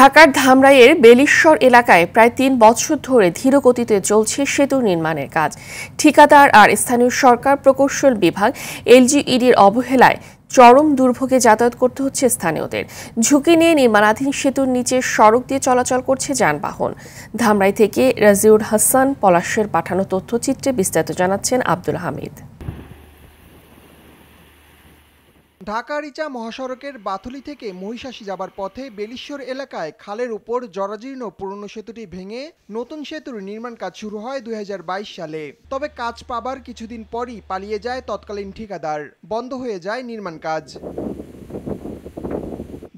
ঢাকার ধামরাইয়ের বেলিশ্বর এলাকায় প্রায় ৩ বছর ধরে ধীরগতিতে চলছে সেতু নির্মাণের কাজ। ঠিকাদার আর স্থানীয় সরকার প্রকৌশল বিভাগ এলজিইডির অবহেলায় চরম দুর্ভোগে যাতায়াত করতে হচ্ছে স্থানীয়দের। ঝুঁকি নিয়ে নির্মাণাধীন সেতুর নিচে সড়ক দিয়ে চলাচল করছে যানবাহন। ধামরাই থেকে রাজিউল হাসান পলাশের পাঠানো তথ্যচিত্রে বিস্তারিত জানাচ্ছেন আব্দুল হামিদ। ঢাকা-রিচা মহাসড়কের বাথুলি থেকে মহিষাসী যাবার পথে বেলিশ্বর এলাকায় খালের উপর জরাজীর্ণ পুরনো সেতুটি ভেঙে নতুন সেতুর নির্মাণ কাজ শুরু হয় ২০২২ সালে। তবে কাজ পাবার কিছুদিন পরই পালিয়ে যায় তৎকালীন ঠিকাদার, বন্ধ হয়ে যায় নির্মাণ কাজ।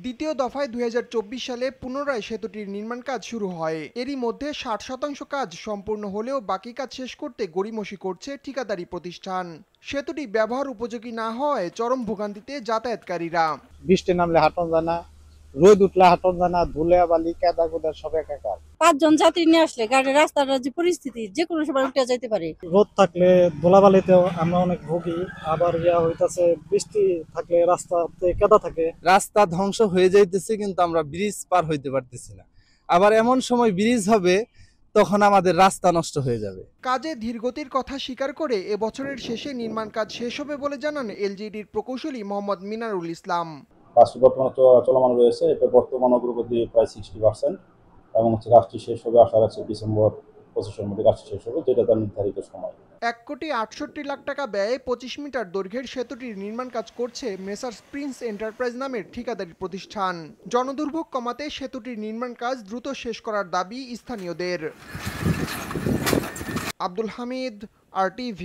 দ্বিতীয় দফায় ২০২৪ সালে পুনরায় সেতুটির নির্মাণ কাজ শুরু হয়। এরই মধ্যে ৬০% কাজ সম্পূর্ণ হলেও বাকি কাজ শেষ করতে গড়িমসি করছে ঠিকাদারি প্রতিষ্ঠান। সেতুটি ব্যবহার উপযোগী না হওয়ায় চরম ভোগান্তিতে যাতায়াতকারীরা। বৃষ্টি নামলে হাঁটন যায় না, রোদ উঠলে হাঁটন যায় না, ধুলে বালি কাদা গোদা সব একাকার। ৫ জন যাত্রী নিয়ে আসলে গাড়ির রাস্তার যে পরিস্থিতি যে কোনো সময় উঠে যেতে পারে। রোদ থাকলে ধুলাবালিতেও আমরা অনেক ভুগি, আবার হইতাছে বৃষ্টি থাকলে রাস্তাতে কাদা থাকে, রাস্তা ধ্বংস হয়ে যাইতেছে কিন্তু আমরা ব্রিজ পার হইতে পারতেছি না। আবার এমন সময় ব্রিজ হবে তখন আমাদের রাস্তা নষ্ট হয়ে যাবে। কাজে ধীরগতির কথা স্বীকার করে এবছরের শেষে নির্মাণ কাজ শেষ হবে বলে জানান এলজিইডির প্রকৌশলী মোহাম্মদ মিনারুল ইসলাম। কাজটি বর্তমানে চলমান রয়েছে, এটা বর্তমান অগ্রগতি প্রায় 60% এবং কাজটি শেষ হবে আশা রাখছি ডিসেম্বর 25-এর মধ্যে কাজটি শেষ হবে, যেটা তার নির্ধারিত সময়। ১,৬৮,০০,০০০ টাকা ব্যয়ে ২৫ মিটার দৈর্ঘ্যের সেতুটির নির্মাণ কাজ করছে মেসার্স প্রিন্স এন্টারপ্রাইজ নামের ঠিকাদারি প্রতিষ্ঠান। জনদুর্ভোগ কমাতে সেতুটির নির্মাণ কাজ দ্রুত শেষ করার দাবি স্থানীয়দের। আব্দুল হামিদ, RTV।